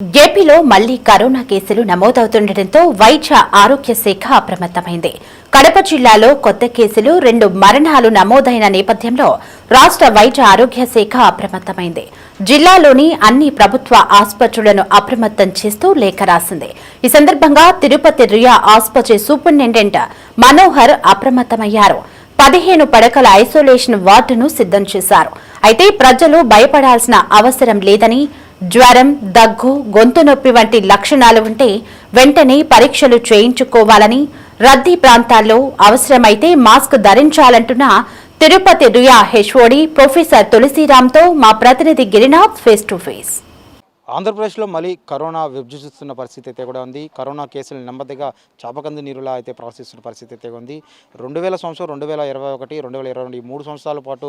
ఏపీలో మళ్లీ కరోనా కేసులు నమోదవుతుండటంతో వైద్య ఆరోగ్య శాఖ అప్రమత్తమైంది. కడప జిల్లాలో కొత్త కేసులు 2 మరణాలు నమోదైన నేపథ్యంలో రాష్ట్ర వైద్య ఆరోగ్య శాఖ అప్రమత్తమైంది. జిల్లాలోని అన్ని ప్రభుత్వ ఆసుపత్రులను అప్రమత్తం చేస్తూ లేఖ రాసింది. ఈ సందర్భంగా తిరుపతి రియా ఆసుపత్రి సూపరింటెండెంట్ మనోహర్ అప్రమత్తమయ్యారు. 15 పడకల ఐసోలేషన్ వార్డును సిద్ధం చేశారు. అయితే ప్రజలు భయపడాల్సిన అవసరం లేదని, జ్వరం, దగ్గు, గొంతు నొప్పి వంటి లక్షణాలు ఉంటే వెంటనే పరీక్షలు చేయించుకోవాలని, రద్దీ ప్రాంతాల్లో అవసరమైతే మాస్క్ ధరించాలంటున్న తిరుపతి రియా హెచ్ఓడి ప్రొఫెసర్ తులసిరామ్తో మా ప్రతినిధి గిరినాథ్ ఫేస్ టు ఫేస్. ఆంధ్రప్రదేశ్లో మళ్ళీ కరోనా విజృంభిస్తున్న పరిస్థితి అయితే కూడా ఉంది. కరోనా కేసులు నెమ్మదిగా చాపకంది నీరులా అయితే ప్రవర్తిస్తున్న పరిస్థితి అయితే ఉంది. 2000 సంవత్సరం, 2021, 2022 ఈ 3 సంవత్సరాల పాటు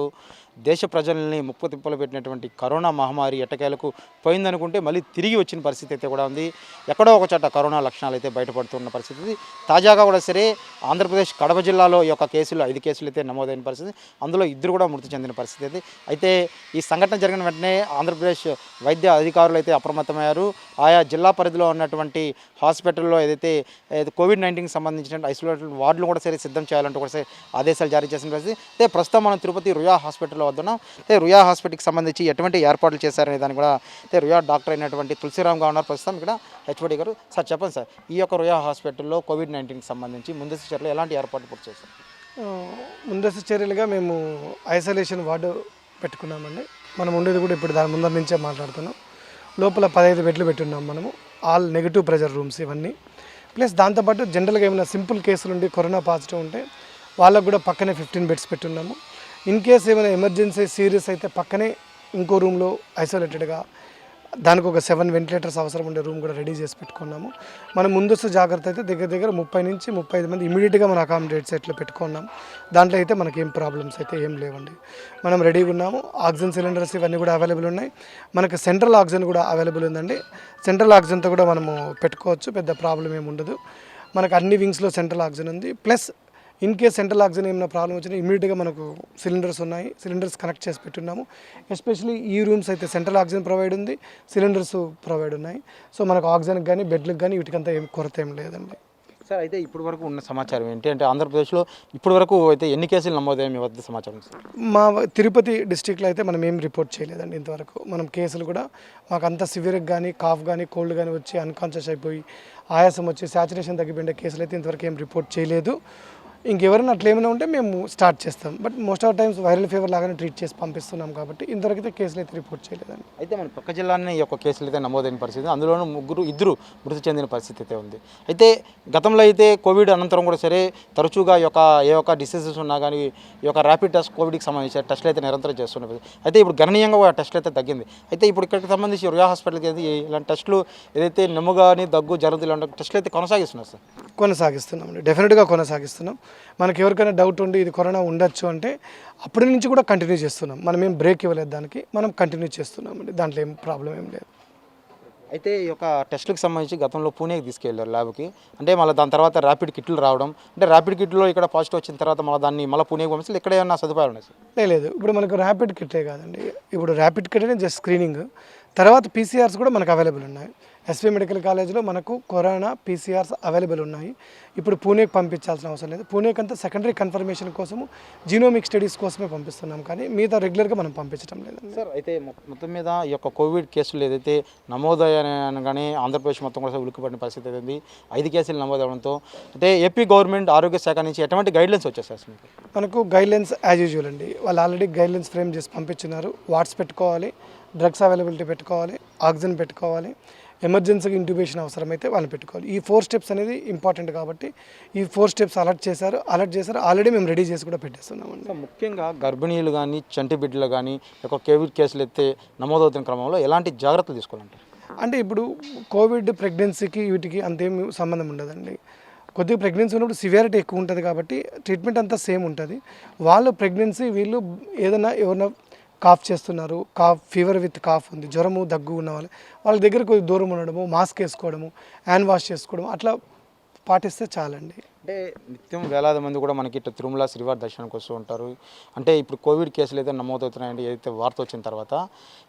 దేశ ప్రజల్ని ముప్పు తిప్పలు పెట్టినటువంటి కరోనా మహమ్మారి ఎట్టకేలకు పోయిందనుకుంటే మళ్ళీ తిరిగి వచ్చిన పరిస్థితి అయితే కూడా ఉంది. ఎక్కడో ఒక చోట కరోనా లక్షణాలు అయితే బయటపడుతున్న పరిస్థితి. తాజాగా కూడా సరే ఆంధ్రప్రదేశ్ కడప జిల్లాలో ఈ యొక్క కేసులు 5 కేసులు అయితే నమోదైన పరిస్థితి. అందులో 2 కూడా మృతి చెందిన పరిస్థితి అయితే ఈ సంఘటన జరిగిన వెంటనే ఆంధ్రప్రదేశ్ వైద్య అధికారులు అయితే అప్రమత్తమయ్యారు. ఆయా జిల్లా పరిధిలో ఉన్నటువంటి హాస్పిటల్లో ఏదైతే కోవిడ్-19కి సంబంధించిన ఐసోలేటెడ్ వార్డులు కూడా సరే సిద్ధం చేయాలంటూ కూడా సరే ఆదేశాలు జారీ చేసిన పరిస్థితి. అయితే ప్రస్తుతం మనం తిరుపతి రుయా హాస్పిటల్లో వద్దున్నాం. అయితే రుయా హాస్పిటల్కి సంబంధించి ఎటువంటి ఏర్పాట్లు చేశారనే దాన్ని కూడా అయితే రుయా డాక్టర్ అయినటువంటి తులసిరామ్ గారు ఉన్నారు ప్రస్తుతం ఇక్కడ హెచ్ఓడి గారు. సార్ చెప్పండి సార్, ఈ యొక్క రుయా హాస్పిటల్లో కోవిడ్-19కి సంబంధించి ముందస్తు చర్యలు ఎలాంటి ఏర్పాట్లు పూర్తి చేశారు? ముందస్తు చర్యలుగా మేము ఐసోలేషన్ వార్డు పెట్టుకున్నామండి. మనం ఉండేది కూడా ఇప్పుడు దాని ముందర నుంచే మాట్లాడుతున్నాం. లోపల 15 బెడ్లు పెట్టున్నాం మనము. ఆల్ నెగిటివ్ ప్రెజర్ రూమ్స్ ఇవన్నీ. ప్లస్ దాంతోపాటు జనరల్గా ఏమైనా సింపుల్ కేసులు ఉండి కరోనా పాజిటివ్ ఉంటే వాళ్ళకు కూడా పక్కనే 15 బెడ్స్ పెట్టున్నాము. ఇన్ కేస్ ఏమైనా ఎమర్జెన్సీ సీరియస్ అయితే పక్కనే ఇంకో రూమ్లో ఐసోలేటెడ్గా దానికి ఒక 7 వెంటిలేటర్స్ అవసరం ఉండే రూమ్ కూడా రెడీ చేసి పెట్టుకున్నాము. మనం ముందస్తు జాగ్రత్త అయితే దగ్గర 30 నుంచి 35 మంది ఇమీడియట్గా మన అకామిడేట్స్ ఎట్లా పెట్టుకున్నాం. దాంట్లో అయితే మనకి ఏం ప్రాబ్లమ్స్ అయితే ఏం లేవండి. మనం రెడీగా ఉన్నాము. ఆక్సిజన్ సిలిండర్స్ ఇవన్నీ కూడా అవైలబుల్ ఉన్నాయి. మనకు సెంట్రల్ ఆక్సిజన్ కూడా అవైలబుల్ ఉందండి. సెంట్రల్ ఆక్సిజన్తో కూడా మనము పెట్టుకోవచ్చు, పెద్ద ప్రాబ్లం ఏమి ఉండదు. మనకు అన్ని వింగ్స్లో సెంట్రల్ ఆక్సిజన్ ఉంది. Plus in case central oxygen ఏమైనా ప్రాబ్లం వచ్చినా ఇమీడియట్గా మనకు సిలిండర్స్ ఉన్నాయి. సిలిండర్స్ కనెక్ట్ చేసి పెట్టున్నాము. ఎస్పెషల్లీ ఈ రూమ్స్ అయితే సెంట్రల్ ఆక్సిజన్ ప్రొవైడ్ ఉంది, సిలిండర్స్ ప్రొవైడ్ ఉన్నాయి. సో మనకు ఆక్సిజన్కి కానీ బెడ్లకు కానీ వీటికంతా ఏం కొరత ఏం లేదండి. సార్ అయితే ఇప్పటి వరకు ఉన్న సమాచారం ఏంటి అంటే ఆంధ్రప్రదేశ్లో ఇప్పటి వరకు అయితే ఎన్ని కేసులు నమోదయ్యాయి మీ వద్ద సమాచారం? మా తిరుపతి డిస్టిక్లో అయితే మనం ఏం రిపోర్ట్ చేయలేదండి ఇంతవరకు. మనం కేసులు కూడా మాకు అంత సివియర్గా కానీ కాఫ్ కానీ కోల్డ్ కానీ వచ్చి అన్కాన్షియస్ అయిపోయి ఆయాసం వచ్చి సాచురేషన్ తగ్గిపోయిన కేసులు అయితే ఇంతవరకు ఏం రిపోర్ట్ చేయలేదు. ఇంకెవరైనా అట్లా ఏమైనా ఉంటే మేము స్టార్ట్ చేస్తాం. But most of times viral fever లాగానే ట్రీట్ చేసి పంపిస్తున్నాం కాబట్టి ఇంతవరకు అయితే కేసులు అయితే రిపోర్ట్ చేయలేదండి. అయితే మన పక్క జిల్లానే ఈ యొక్క కేసులు అయితే నమోదైన పరిస్థితి, అందులోనూ 2 మృతి చెందిన పరిస్థితి అయితే ఉంది. అయితే గతంలో అయితే కోవిడ్ అనంతరం కూడా సరే తరచుగా ఏ ఒక్క డిసీజెస్ ఉన్నా కానీ ఈ యొక్క ర్యాపిడ్ టెస్ట్ కోవిడ్కి సంబంధించిన టెస్టులు అయితే నిరంతరం చేస్తున్నారు. అయితే ఇప్పుడు గణనీయంగా టెస్టులు అయితే తగ్గింది. అయితే ఇప్పుడు ఇక్కడికి సంబంధించి రుయా హాస్పిటల్కి అయితే ఇలాంటి టెస్టులు ఏదైతే నెమ్ము కానీ దగ్గు జరుగుతుంది ఇలాంటి టెస్టులు అయితే కొనసాగిస్తున్నారు సార్? కొనసాగిస్తున్నామండి, డెఫినెట్గా కొనసాగిస్తున్నాం. మనకి ఎవరికైనా డౌట్ ఉండి ఇది కరోనా ఉండొచ్చు అంటే అప్పటి నుంచి కూడా కంటిన్యూ చేస్తున్నాం. మనం ఏం బ్రేక్ ఇవ్వలేదు, దానికి మనం కంటిన్యూ చేస్తున్నామండి. దాంట్లో ఏం ప్రాబ్లం ఏం లేదు. అయితే ఈ యొక్క టెస్టులకు సంబంధించి గతంలో పూణేకి తీసుకెళ్లారు ల్యాబ్కి. అంటే మళ్ళీ దాని తర్వాత ర్యాపిడ్ కిట్లు రావడం, అంటే ర్యాపిడ్ కిట్లో ఇక్కడ పాజిటివ్ వచ్చిన తర్వాత మళ్ళీ పూణేకి పంపిస్తే ఇక్కడ ఏమన్నా సదుపాయాలు ఉన్నాయి సార్? లేదు, ఇప్పుడు మనకు ర్యాపిడ్ కిట్టే కాదండి. ఇప్పుడు ర్యాపిడ్ కిట్ అనేది జస్ట్ స్క్రీనింగ్. తర్వాత పీసీఆర్స్ కూడా మనకు అవైలబుల్ ఉన్నాయి. ఎస్వి మెడికల్ కాలేజ్లో మనకు కరోనా పీసీఆర్స్ అవైలబుల్ ఉన్నాయి. ఇప్పుడు పూణేకి పంపించాల్సిన అవసరం లేదు. పూణేకి అంతా సెకండరీ కన్ఫర్మేషన్ కోసము జీనోమిక్ స్టడీస్ కోసమే పంపిస్తున్నాం, కానీ మిగతా రెగ్యులర్గా మనం పంపించడం లేదు సార్. అయితే మొత్తం మీద ఈ యొక్క కోవిడ్ కేసులు ఏదైతే నమోదయ్యానగానే ఆంధ్రప్రదేశ్ మొత్తం కూడా ఉలిక్కిపడిన పరిస్థితి ఉంది. 5 కేసులు నమోదవడంతో అయితే ఏపీ గవర్నమెంట్ ఆరోగ్య శాఖ నుంచి ఎటువంటి గైడ్లైన్స్ వచ్చాయి సార్? మనకు గైడ్లైన్స్ యాజ్ యూజువల్ అండి. వాళ్ళు ఆల్రెడీ గైడ్లైన్స్ ఫ్రేమ్ చేసి పంపించున్నారు. వాట్స్ పెట్టుకోవాలి, డ్రగ్స్ అవైలబిలిటీ పెట్టుకోవాలి, ఆక్సిజన్ పెట్టుకోవాలి, ఎమర్జెన్సీకి ఇంట్యూబేషన్ అవసరమైతే వాళ్ళని పెట్టుకోవాలి. ఈ 4 స్టెప్స్ అనేది ఇంపార్టెంట్ కాబట్టి ఈ 4 స్టెప్స్ అలర్ట్ చేశారు. ఆల్రెడీ మేము రెడీ చేసి కూడా పెట్టేస్తున్నామండి. ముఖ్యంగా గర్భిణీలు కానీ చంటి బిడ్డలు కానీ ఒక కోవిడ్ కేసులు అయితే నమోదవుతున్న క్రమంలో ఎలాంటి జాగ్రత్తలు తీసుకోవాలంటారు? అంటే ఇప్పుడు కోవిడ్ ప్రెగ్నెన్సీకి వీటికి అంతేమి సంబంధం ఉండదండి. కొద్దిగా ప్రెగ్నెన్సీ ఉన్నప్పుడు సివియారిటీ ఎక్కువ ఉంటుంది కాబట్టి ట్రీట్మెంట్ అంతా సేమ్ ఉంటుంది. వాళ్ళు ప్రెగ్నెన్సీ వీళ్ళు ఎవరైనా కాఫ్ చేస్తున్నారు, ఫీవర్ విత్ కాఫ్ ఉంది, జ్వరము దగ్గు ఉన్న వాళ్ళ దగ్గర కొద్దిగా దూరం ఉండడము, మాస్క్ వేసుకోవడము, హ్యాండ్ వాష్ చేసుకోవడం, అట్లా పాటిస్తే చాలండి. అంటే నిత్యం వేలాది మంది కూడా మనకి ఇట్లా తిరుమల శ్రీవారి దర్శనానికి వస్తూ ఉంటారు. అంటే ఇప్పుడు కోవిడ్ కేసులు అయితే నమోదవుతున్నాయండి ఏదైతే వార్త వచ్చిన తర్వాత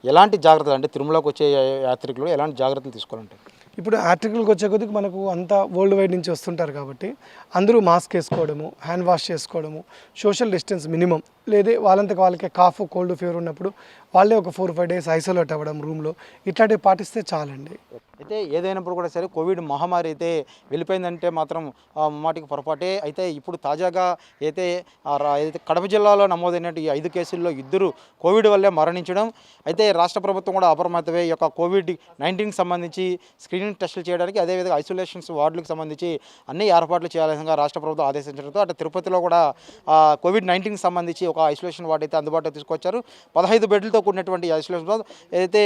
ఎలాంటి జాగ్రత్తలు అంటే తిరుమలకు వచ్చే యాత్రికులు ఎలాంటి జాగ్రత్తలు తీసుకోవాలంటారు? ఇప్పుడు యాత్రికులకు వచ్చే కొద్దికి మనకు అంతా వరల్డ్ వైడ్ నుంచి వస్తుంటారు కాబట్టి అందరూ మాస్క్ వేసుకోవడము, హ్యాండ్ వాష్ చేసుకోవడము, సోషల్ డిస్టెన్స్ మినిమం, లేదా వాళ్ళంతకు వాళ్ళకే కాఫ్ కోల్డ్ ఫీవర్ ఉన్నప్పుడు వాళ్ళే ఒక 4-5 డేస్ ఐసోలేట్ అవ్వడం రూమ్లో, ఇట్లాంటివి పాటిస్తే చాలండి. అయితే ఏదైనప్పుడు కూడా సరే కోవిడ్ మహమ్మారి అయితే వెళ్ళిపోయిందంటే మాత్రం మాటికి పొరపాటే. అయితే ఇప్పుడు తాజాగా అయితే ఏదైతే కడప జిల్లాలో నమోదైన ఈ 5 కేసుల్లో 2 కోవిడ్ వల్లే మరణించడం. అయితే రాష్ట్ర ప్రభుత్వం కూడా అప్రమత్తమై ఈ యొక్క COVID-19కి సంబంధించి స్క్రీనింగ్ టెస్టులు చేయడానికి అదేవిధంగా ఐసోలేషన్స్ వార్డులకు సంబంధించి అన్ని ఏర్పాట్లు చేయాల్సిందిగా రాష్ట్ర ప్రభుత్వం ఆదేశించడంతో అటు తిరుపతిలో కూడా COVID-19కి సంబంధించి ఒక ఐసోలేషన్ వార్డు అయితే అందుబాటులో తీసుకొచ్చారు. 15 బెడ్లతో కూడినటువంటి ఐసోలేషన్ ఏదైతే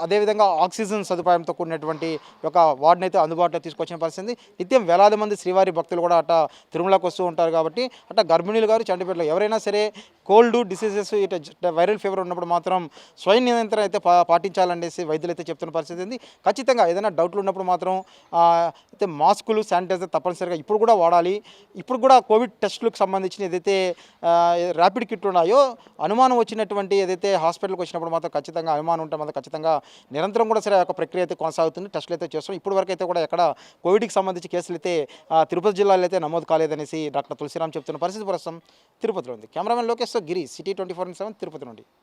అదేవిధంగా ఆక్సిజన్ సదుపాయంతో కూడినటువంటి ఒక వార్డుని అయితే అందుబాటులో తీసుకొచ్చిన పరిస్థితి. నిత్యం వేలాది మంది శ్రీవారి భక్తులు కూడా అట్ట తిరుమలకు వస్తూ ఉంటారు కాబట్టి అట్ట గర్భిణీలు గారు చంటిపేటలో ఎవరైనా సరే కోల్డ్ డిసీజెస్ ఇట్లా వైరల్ ఫీవర్ ఉన్నప్పుడు మాత్రం స్వయం నియంత్రణ అయితే పాటించాలనేసి వైద్యులు అయితే చెప్తున్న పరిస్థితి ఉంది. ఖచ్చితంగా ఏదైనా డౌట్లు ఉన్నప్పుడు మాత్రం అయితే మాస్కులు, శానిటైజర్ తప్పనిసరిగా ఇప్పుడు కూడా వాడాలి. ఇప్పుడు కూడా కోవిడ్ టెస్టులకు సంబంధించిన ఏదైతే ర్యాపిడ్ కిట్ ఉన్నాయో అనుమానం వచ్చినటువంటి ఏదైతే హాస్పిటల్కి వచ్చినప్పుడు మాత్రం ఖచ్చితంగా అనుమానం ఉంటే మాత్రం ఖచ్చితంగా నిరంతరం కూడా సరే ఒక ప్రక్రియ అయితే కొనసాగుతుంది. టెస్టులు అయితే చేస్తాం. ఇప్పుడు వరకు అయితే కూడా ఎక్కడ కోవిడ్కి సంబంధించి కేసులు అయితే తిరుపతి జిల్లాలో అయితే నమోదు కాలేదనేసి డాక్టర్ తులసిరామ్ చెప్తున్న పరిస్థితి ప్రస్తుతం తిరుపతిలో ఉంది. కెమెరామెన్ లోకేష్ గిరి, సిటీ 24/7 తిరుపతి నుండి.